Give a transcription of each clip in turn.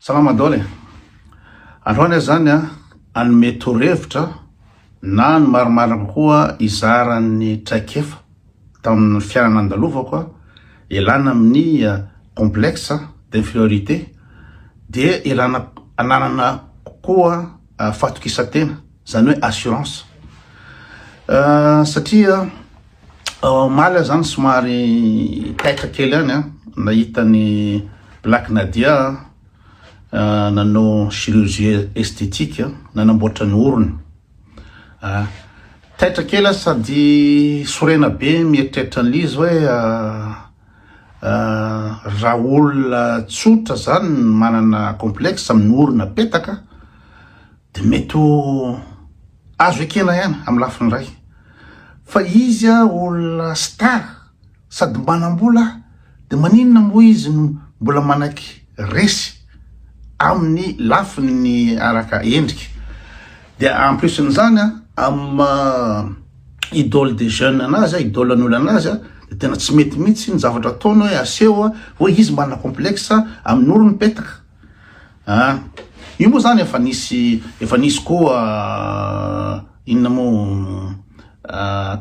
Salama dole. Androany zany anome torevitra na ny maromaro koa izaran'ny traikefa tamin'ny fiainana andalovako elana amin'ny complexe d'infériorité de elana ananana koa fatokisatena zany hoe assurance satria maly zany somary taitra kely any nahita ny Black Nadia nanao chirurgie esthétique nanamboatra ny orony taitra kely sady sorena be mieritreritra an'izy hoe raha olona tsotra zany manana complexe amin'ny orona petaka de mety azo ekena ihany amin'ny lafiny ray fa izy olona star sady manambola de maninona moa izy mbola manaky resy amin'ny lafiny ny araka endrika de en plus n'zany idole des jeunes anazy idole an'olona anazy de tena tsy mety mihitsy ny zavatra ataony hoe aseho hoe izy manana complexe amin'ny orony petaka io moa zany efa nisy koa inona moa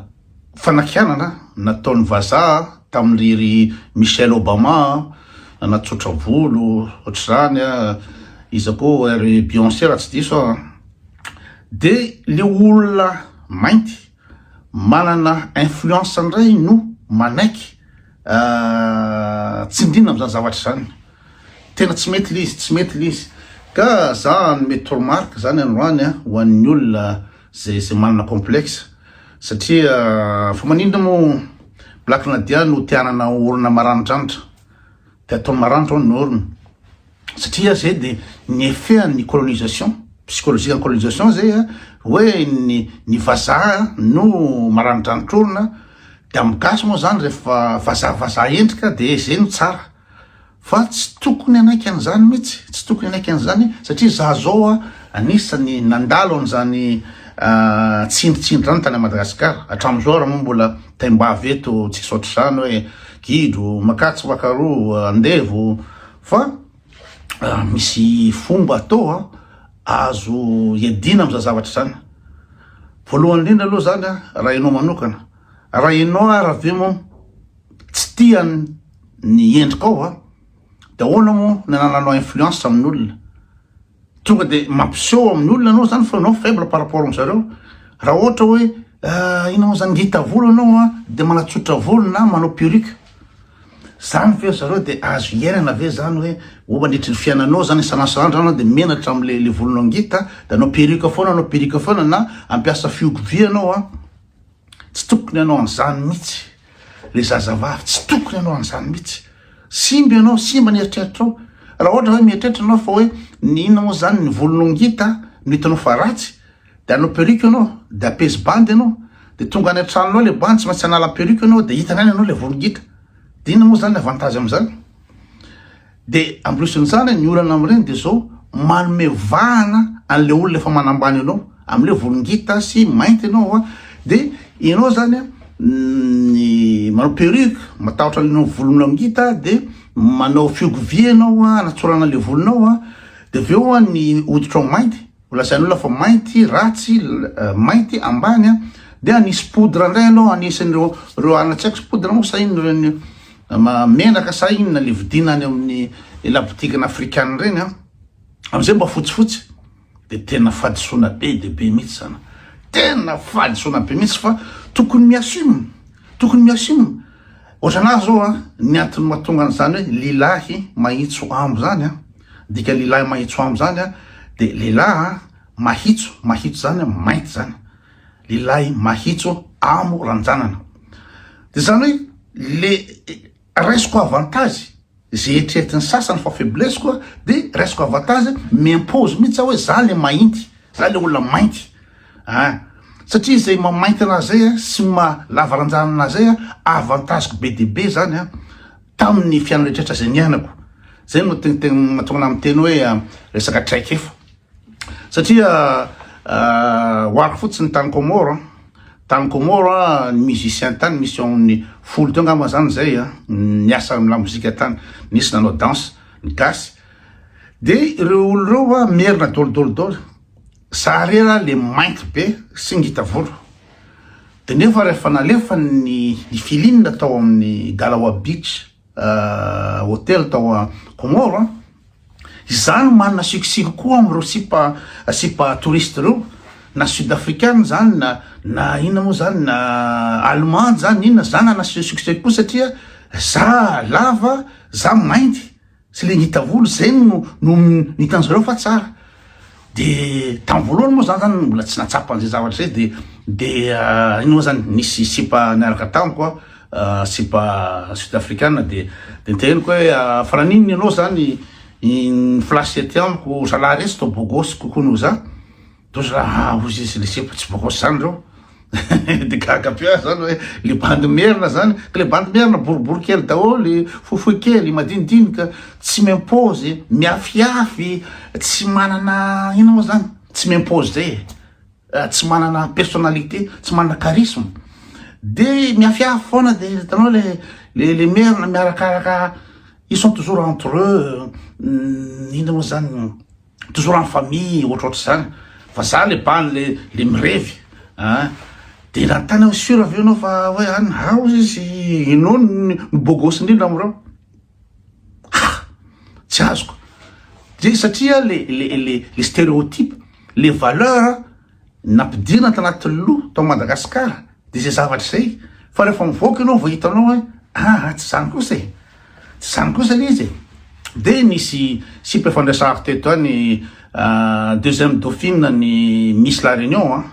fanakianana nataon'ny vazaha tamin'iry Michelle Obama natsotra volo ohatr'izany izy koa ry Beyoncé raha tsy diso de le olona mainty manana influence ndray no manaiky tsindrina am'zany zavatra zany tena tsy mety lizy ka za mety remarque zany androany ho an'ny olona zay manana complexe satria fa manindra mo Black Nadia no tianana orona maranidranitra de ataony maranitra ny orona satria zay de ny effet ny colonisation psychologique en colonisation zay hoe ny vazaha no maranidranitra orona de amikasy moa zany rehefa vazaha endrika de zay no tsara fa tsy tokony anaiky an'izany mihitsy satria za zao anisany nandalo an'izany tsindritsindry tany Madagasikara hatramizao raha moa mbola taimbavy eto tsisy ohatr'izany hoe gidro makatsy vakaroa andevo fa misy fomba atao azo iadina am'za zavatra zany voalohany indrindra aloha zany raha ianao manokana raha ianao raha ve moa tsy tiany ny endrika ao de ahoana moa nananao influence amin'ny olona tonga de mampiseho amin'ny olona anao zany fa anao faible par rapport am'zareo raha ohatra hoe ina moa zany ngita volo anao de manatsotra volo na manao perruque zany ve zareo de azo iainana ve zany hoe mandritry ny fiainanao zany isan'andro anao de menatra am'le volonao ngita de anao perruque foana na ampiasa fihogo-vy anao tsy tokony anao an'izany mihitsy le zazavavy tsy tokony anao an'izany mihitsy simba ny eritreritrao raha ohatra hoe mieritreritra anao fa hoe inona moa zany ny volonao ngita no hitanao fa ratsy de anao perruque anao de apesy bandy anao de tonga any antranonao le bandy tsy maintsy anala perruque anao de hitany any anao le volongita de inona moa zany avantage am'zany de en plus n'zany ny olana am'ireny de zao manome vahana an'le olona efa manambany anao am'le volongita sy mainty anao de ianao zany ny manao perruque matahotra anao volonao ngita de manao fihogo-vy anao anatsorana le volonao de aveo ny hoditrao mainty volasain'olona fa mainty ratsy mainty ambany de anisy poudre ndray anao anisan'ireo anatsaiky sy poudre moa sa inona menaka sa inona le vidina any amin'ny labotikany afrikane reny am'izay mba fotsifotsy de tena fadisoana be de be mihitsy zany tena fadisoana be mihitsy fa tokony miassume ohatranazy zao ny antony mahatonga an'izany hoe lilahy mahitso ambo zany dika lilahy mahitso ambo zany de lilahy mahitso zany mainty zany lilahy mahitso amo ranjanana de zany hoe le raisiko avantage zay eritreretiny sasany fa faiblesse koa de raisiko avantage m'impose mihitsy hoe za le mainty za le olona mainty satria zay mamainty anazy zay sy malava ranjanana zay avantageko be de be zany tamin'ny fiainana rehetrrehetra zay niainako zay no tena mahatonga amin'ny teny hoe resaka traikefa satria hoariko fotsiny tany Comore ny musicien tany misy amin'ny folo teo angamba zany zay niasa amina mozika tany nisy nanao danse ny gasy De ireo olo reo a mierina dôlodôlodôly sarera le mainty be sy ngita volo. De nefa rehefa nalefa ny filinina tao amin'ny Galawa Beach hôtel tao a Comore, izany manana sikosiko koa am'reo sipa touriste reo na sud-africaine zany na ina moa zany na allemande zany ina zany ana sikosiko koa satria za lava za mainty sy le ngita volo zay no nitanzareo fa tsara. De tam voalohany moa zany mbola tsy natsapa an'izay zavatra zay de ino moa zany nisy sipa niaraka tamiko sipa sud-africaine de niteniko hoe faraniny anao zany flasy ety amiko zalahy resy to bogosy kokoa noho za tozy raha ozy izy le sipa tsy bogosy zany reo de kakapia zany hoe le bandy merina zany ka le bandy merina boribory kely daholo fohifohy kely madinidinika tsy m'impose miafiafy tsy manana ino moa zany tsy m'impose zay tsy manana personnalité tsy manana charisme de miafiafy foana de hitanao le merina miarakaraka ils sont toujours entre eux ino moa zany toujours en famille ohatrohatry zany fa za le bandy le mirevy de nantany ao sur avy anao fa hoe any ao izy inao nibogosy indrindra amreo tsy azoko de satria le stéréotype le valeur nampidirina tanatin'ny loha tao Madagasikara de zay zavatra zay fa rehefa mivoaka anao vo hitanao hoe tsy zany kosa tsy zany kosa le izy de nisy sipa fandraisahako teto any deuxième dauphine ny Miss La Réunion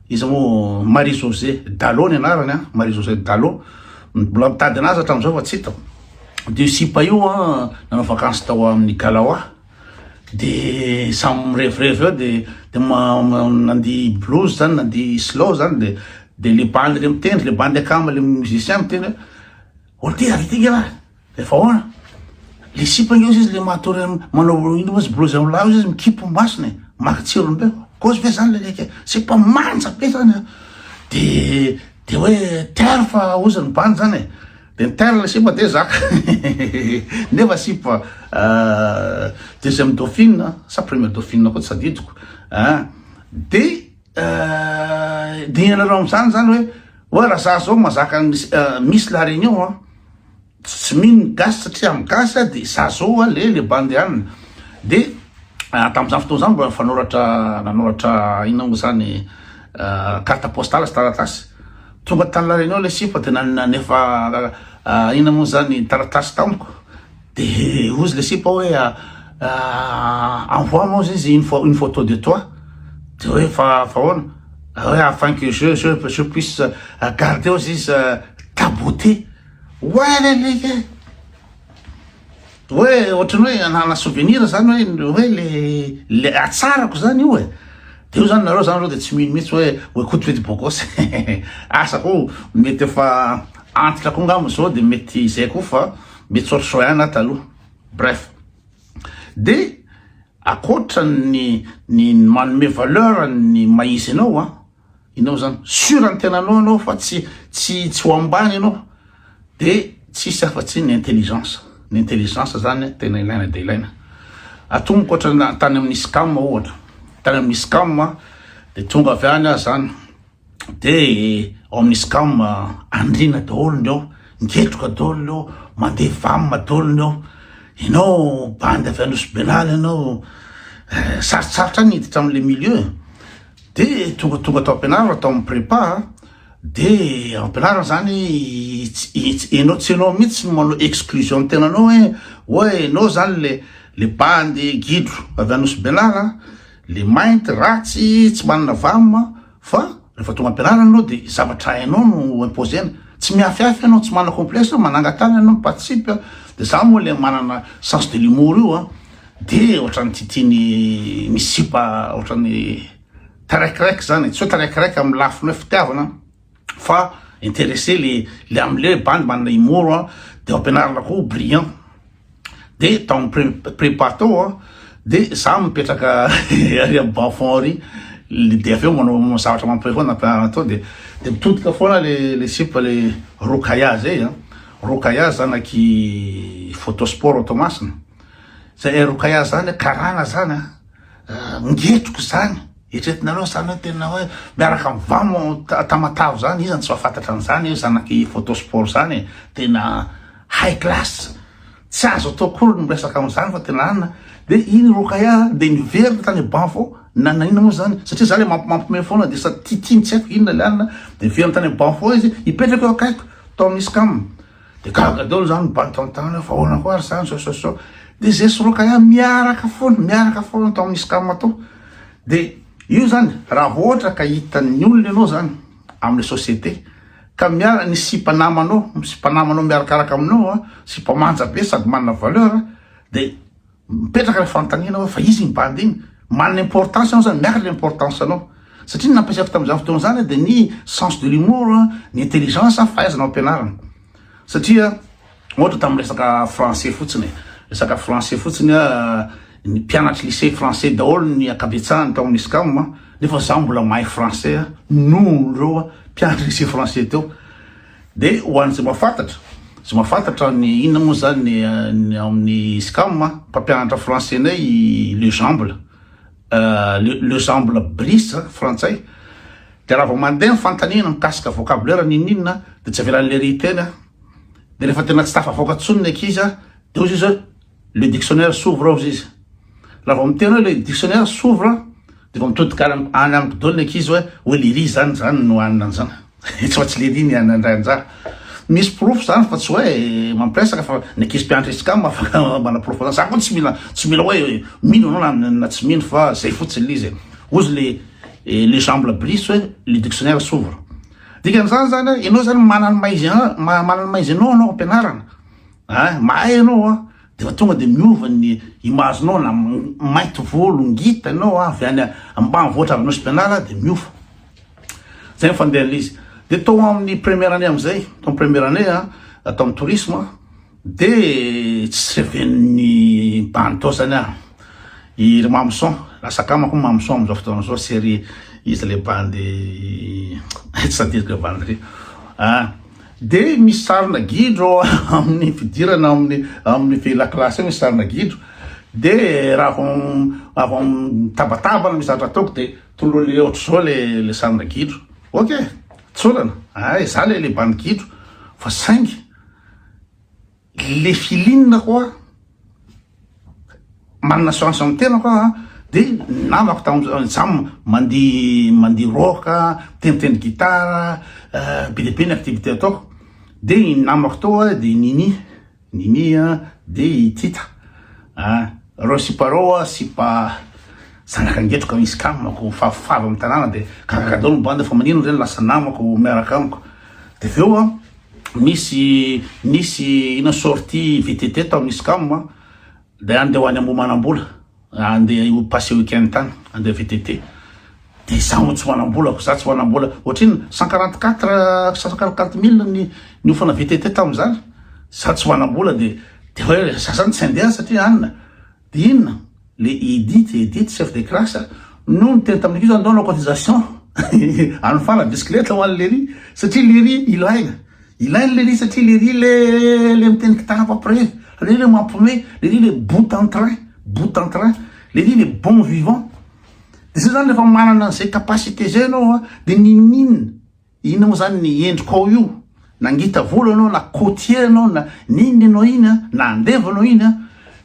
izy moa Marie-Josée Dallot ny anarany Marie-Josée Dallot mbola mitady anazy hatramizao fa tsy hitako. De sipa io nanao vakansy tao amin'ny Galawa de samy mirevirevy eo de nandy blues zany nandy slow zany de le bandy le mitendry le bandy akama le musicien mitendry olo ty avityga raha de fa hoana le sipa io izy le mahatory manao ino moa izy blues amilao izy mikipo masiny makatsirombeo cause ve zany le leka c'est pas manja be zany de hoe terre fa ozany bandy zany de terre le sipa de zaka nefa sipa deuxième dauphine sa première dauphine koa tsy sadidiko de anareo am'zany zany hoe raha za zao mazaka Miss La Réunion tsy mino gasy satria amy gasy de za zao le bandy anina de tam'izany fotoana zany mbola nanoratra ina moa zany carte postale sy taratasy tonga tany La Réunion le sipa de nanefa ina moa zany taratasy tamiko de ozy le sipa hoe envoie-moi izy une photo de toi de hoe fa hoana hoe afin que je puisse garder izy ta beauté ouais leleke hoe ohatrany hoe anana souvenir zany hoe le atsarako zany io de io zany nareo zany reo de tsy mino mihitsy hoe kotovety bogosy asa ko mety efa antitra koa ngamo zao de mety zay koa fa mety soatrosoa ihany taloha. Bref de akoatra ny manome valeur ny maizy anao inao zany sur ny tenanao anao fa tsy ho ambany anao de tsisy afa-tsy ny intelligence zany tena ilaina de ilaina atomboka ohatra tany amin'ny scam ohatra tany amin'ny scam de tonga avy any zany de ao amin'ny scam andrina daholony ao ngetroka daholony ao mandeha vamma daholony ao inao bandy avy anosy benala anao sarotsarotra ny hiditra am'le milieu de tonga tao ampianarana atao amin'ny prépa de ampianarana zany enao tsy enao mihitsy manao exclusion tenanao hoe enao zany le bandy gidro avy anosy benala le mainty ratsy tsy manana vamma fa rehefa tonga ampianarana anao de zavatra hainao no imposena tsy miafiafy anao tsy manana complexe manangatany anao miparticipe de za moa le manana sens de l'humour io de ohatrany titiny misipa ohatrany taraikiraiky zany tsy hoe taraikiraiky amy lafiny hoe fitiavana fa intéressé le amle bandy manana humour de ampianarana koa brillant de tao prépa tao de za mipetraka ary amy bafon ary de aveo manao zavatra mampifoana ampianarana tao de mitodika foana le sipa le rokaya zay rokaya zanaky photosport automasina zay rokaya zany karana zany ngetroko zany etretinareo zany hoe tena hoe miaraka mivamo tamatavo zany izy tsy mahafantatra an'izany io zanaky photosport zany tena high class tsy azo atao akory miresaka am'izany fa tena anina de iny rokaya de niverina tany banfo nanina moa zany satria zany mampime foana de sa titiny tsy haiko inona le anina de verina tany banfo izy ipetraka eo akaiko tao amin'ny scam de gaga daholo zany bantontany fa ahoana koa ary zany so de zay sorokaya miaraka foana tao amin'ny scam atao de io zany raha ohatra ka hitan'ny olona ianao zany amin'ny société ka ny sipanamanao miarakaraka aminao sipamanja be sady manana valeur de mipetraka le fanontaniana hoe fa izy mibandy igny manana importance anao zany miaka l'importance anao satria nampiasaiko tam'izany fotoana zany de ny sens de l'humour ny intelligence fahaizana ampianarana satria ohatra tamin'ny resaka français fotsiny ny mpianatry lycée français daholo ny akabetsahany tao amin'ny scam nefa zaho mbola mahay français noho reo mpianatry lycée français teo de hoan'izay mahafantatra ny inona moa zany amin'ny scam mpampianatra français nay le jamble bris frantsay de raha vao mandeha mifantanina mikasika vocabulaire ninina de tsy avelan'le riteny de rehefa tena tsy tafavoaka tsony ny ankizy de ozy izy le dictionnaire s'ouvre ao izy raha vao miteny hoe le dictionnaire s'ouvre de vao mitodika any amiko daholo ny ankizy hoe liry zany no anina an'izany tsy tsy liry ny anandray anjara misy proof zany fa tsy hoe mampiresaka fa ny ankizy mpianatra scam afaka mana proof zany zany koa tsy mila hoe mino anao na tsy mino fa zay fotsiny lizy ozy le jamble bris hoe le dictionnaire s'ouvre dikan'izany zany ianao zany manany maizy anao ampianarana mahay anao de fa tonga de miova ny imaginao na mainty volo ngita anao avy any ambany voatra avy anao sy mpianara de miova zay mifandehan'le izy de tao amin'ny première année am'izay tao première année atao amin'ny tourisme de tsy reven'ny bany tao zany i Mamson lasakama koa Mamson am'izao fotoana zao série izy le bandy tsy sadirika bandy de misy sarina gidro amin'ny fidirana amin'ny fela-klasy misy sarina gidro de raha vao mitabatabana misy zatra ataoko de tolo le ohatry zao le sarina gidro ok tsolana za le bany gidro fa saingy le filinina koa manana chance amin'ny tena koa de namako tam'zany mandy roka teniteny gitara be de be ny activité ataoko de namako tao de nini de tita reo sipa sipa zanaka angetroko misy kamako fafava amin'ny tanàna de kakakadao ny bandy fa manino zany lasa namako miaraka amiko de veo misy ina sortie VTT tao amin'ny scam de andeha hoany ambomanambola andeha passé week-end tany andeha VTT de zaho tsy manambola ko za tsy manambola ohatriny 144 000 ny ofana VTT tam'izany za tsy manambola de hoe sasany tsy andeha satria anina de inona le edit chef de classe no niteny tamin'y kizo andao na cotisation anofana bisikileta ho an'ny lery satria lery ilainy lery satria lery le miteny kitara après lery le mampome lery le bout en train lery le bon vivant de zay zany lefa manana zay capacité zay anao de ina moa zany ny endriko ao io nangita volo anao na côtier anao na niny anao iny na andeva anao iny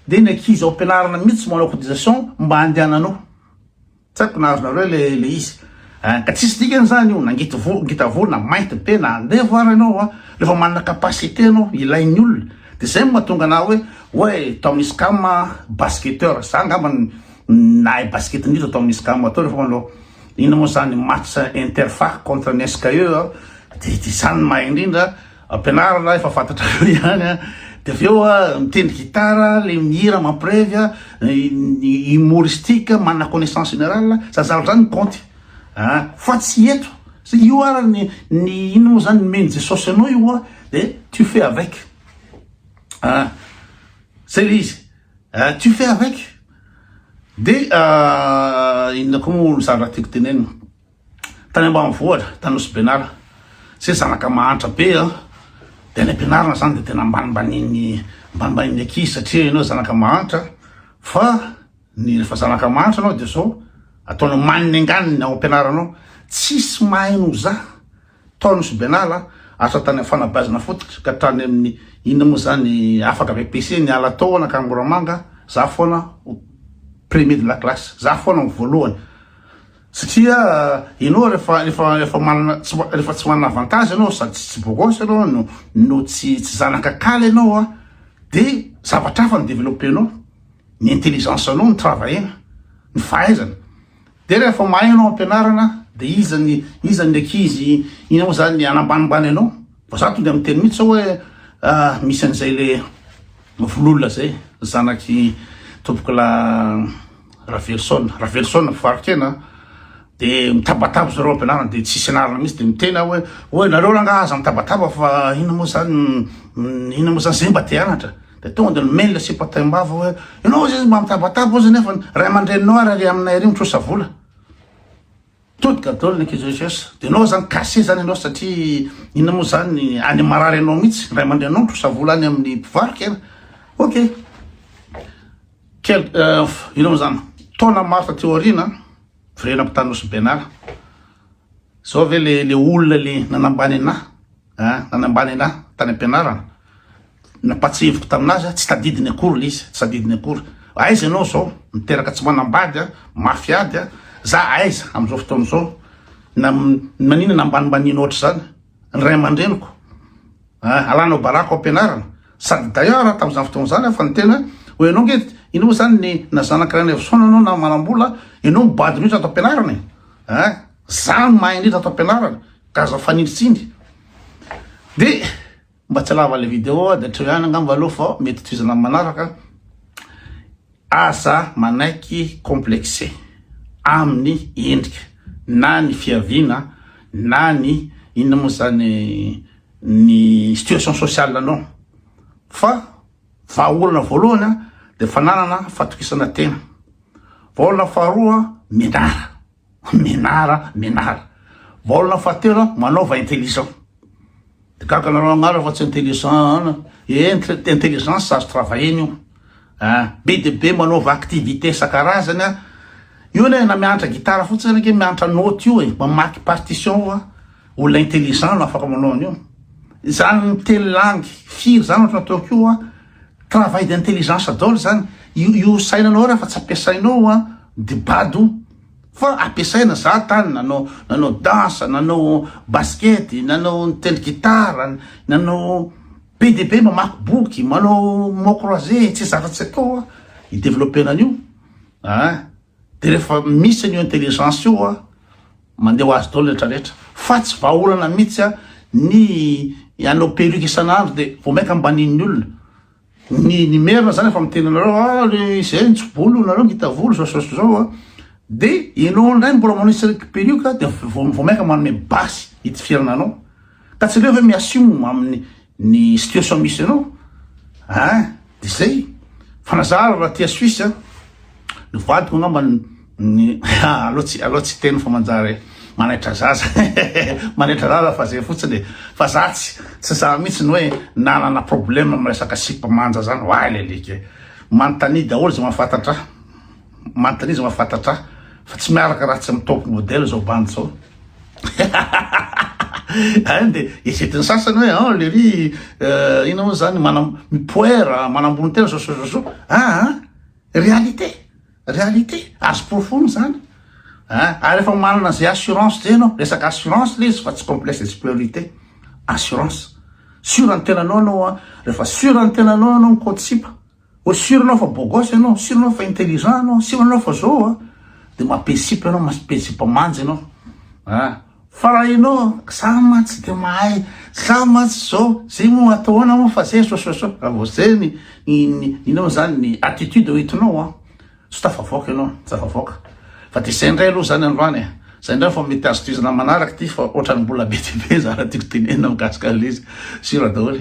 de ny ankizy ao ampianarana mihitsy manao cotisation mba andehana anao tsy haiko nahazo le izy ka tsisy dikany zany io nangita volo na mainty be na andeva ary anao lefa manana capacité anao ilain'ny olona de zay mahatonga anao hoe tao amin'ny scam basketteur za angamba nahay basket indrindra tao amin'ny scam atao refa manao ina moa zany match interfac contre ny SKE de zany mahay indrindra ampianarana efa fantatra eo ihany de aveo mitendry gitara le mihira mamprevy humoristique manana connaissance générale zazaro zany compte fa tsy eto io ara ny ina moa zany menje sauce anao io de tu fais avec c'est l'izy tu fais avec de inona koa moa zara tiako teneny tany ambanivohatra tany Osy-Benara se zanaka mahantra be de any ampianarana zany de tena mbanimbani'ny ankizy satria ianao zanaka mahantra fa ny rehefa zanaka mantso anao de zao ataonao maniny anganiny ao ampianaranao tsisy mahaino za taony sy benala asa tany fanabazana fototra ka tany amin'ny inona moa zany afaka VPC ny ala taona ka Moramanga za foana premier de la classe za foana voalohany satria ianao rehefa manana rehefa tsy manana avantage anao sady tsy bogosy anao no tsy zanakakaly anao de zavatra hafa ny développenao ny intelligence anao ny travail ny fahaizana de rehefa mahay anao ampianarana de izany ankizy ina moa zany anambanimbany anao fa za tonga amin'ny teny mihitsy sao hoe misy an'izay le vololona zay zanaky tompoko la Ravelson fifarikena de mitabataba zareo ampianarana de tsisy anarana mihitsy de mitena hoe nareo rangaza mitabataba fa ina moa zany zay mba te anatra de tonga de mail sipataimbava hoe ianao zay mba mitabataba ozy nefa ray aman-dreninao ary aminay ary mitrosa vola todika daholo ny ankizy rehetra de anao zany kase zany anao satria ina moa zany any marary anao mihitsy ray aman-drenao mitrosa vola any amin'ny mpivarikena ok ina moa zany taona maro tateo arina firena mpitany sy benala zao ve le olona le nanambany ana tany ampianarana napatsiheviko taminazy tsy tadidiny akory le izy tsy tadidiny akory aiza anao zao miteraka tsy manambady mafiady za aiza am'izao fotoana zao manina nambanimbanina ohatry zany ny ray aman-dreniko alanao barako ampianarana sady d'ailleurs tam'izany fotoana zany fa ny tena hoe ianao nge ino moa zany ny na zanakirany evosona anao na manambola ianao mibady mihitsy ato ampianarana zany mahay indrindra ato ampianarana ka za fanilitsindry de mba tsy lava le video de treo ihany angamba aloha fa mety toizana manaraka asa manaiky complexé amin'ny endrika na ny fiaviana na ny inona moa zany ny situation sociale anao fa vahaolana voalohany de fananana fatokisana tena vaolana faharoa menara vaolana fahatelo manaova intelligent de kaka nareo agnara fa tsy intelligence azo travailler io be de be manaova activité isan-karazany io na mianatra gitara fotsiny ke mianatra note io mamaky partition olona intelligent no afaka manao an'io zany miteny langue firy zany ohatra nataoko io travail d'intelligence daholo zany io sainanao rehefa tsy ampiasainao de bado fa ampiasaina za tany nanao danse nanao basket nanao mitendry gitara nanao be de be mamaky boky manao mot croisé tsy zavatsy atao idéveloppena an'io de rehefa misy an'io intelligence io mandeha ho azy daholo rehetrarehetra fa tsy vahaolana mihitsy ny anao perruque isan'andro de vo maika ambanin'ny olona ny merina zany efa miteny anareo zay nitsobolo nareo ngita volo zao de ianao ndray mbola manisy perruque de vo maika manome basy hitifirana anao ka tsy leo hoe miassume amin'ny situation misy anao de zay fanazara raha tia Suisse ny vadiko angamba aloha tsy teny fa manjary manaitra zaza fa zay fotsiny fa za tsy za mihitsy ny hoe nanana problème miresaka sipa manja zany lelike manontany daholo za mahafantatra fa tsy miaraka raha tsy amy top modèle zao bandy zao de esetiny sasany hoe lery ina moa zany mipoera manambony tena so réalité azo profonde zany ary efa manana zay assurance zay anao resaka assurance le izy fa tsy complexe de supériorité assurance sur ny tenanao anao rehefa sur ny tenanao anao mikotsipa sur anao fa bogosy anao sur anao fa intelligent anao sur anao fa zao de mampesipa anao mampesipa manjy anao fa raha ianao za matsy de mahay za matsy zao zay moa ataona moa fa zay so raha vo zay inao zany ny attitude hoitinao tsy tafavoaka ianao tsy tafavoaka fa de zay ndray aloha zany androany zay ndray fa mety azo toizana manaraky ty fa ohatrany mbola be ty be za raha tiako tenena mikasika an'izy sira daholo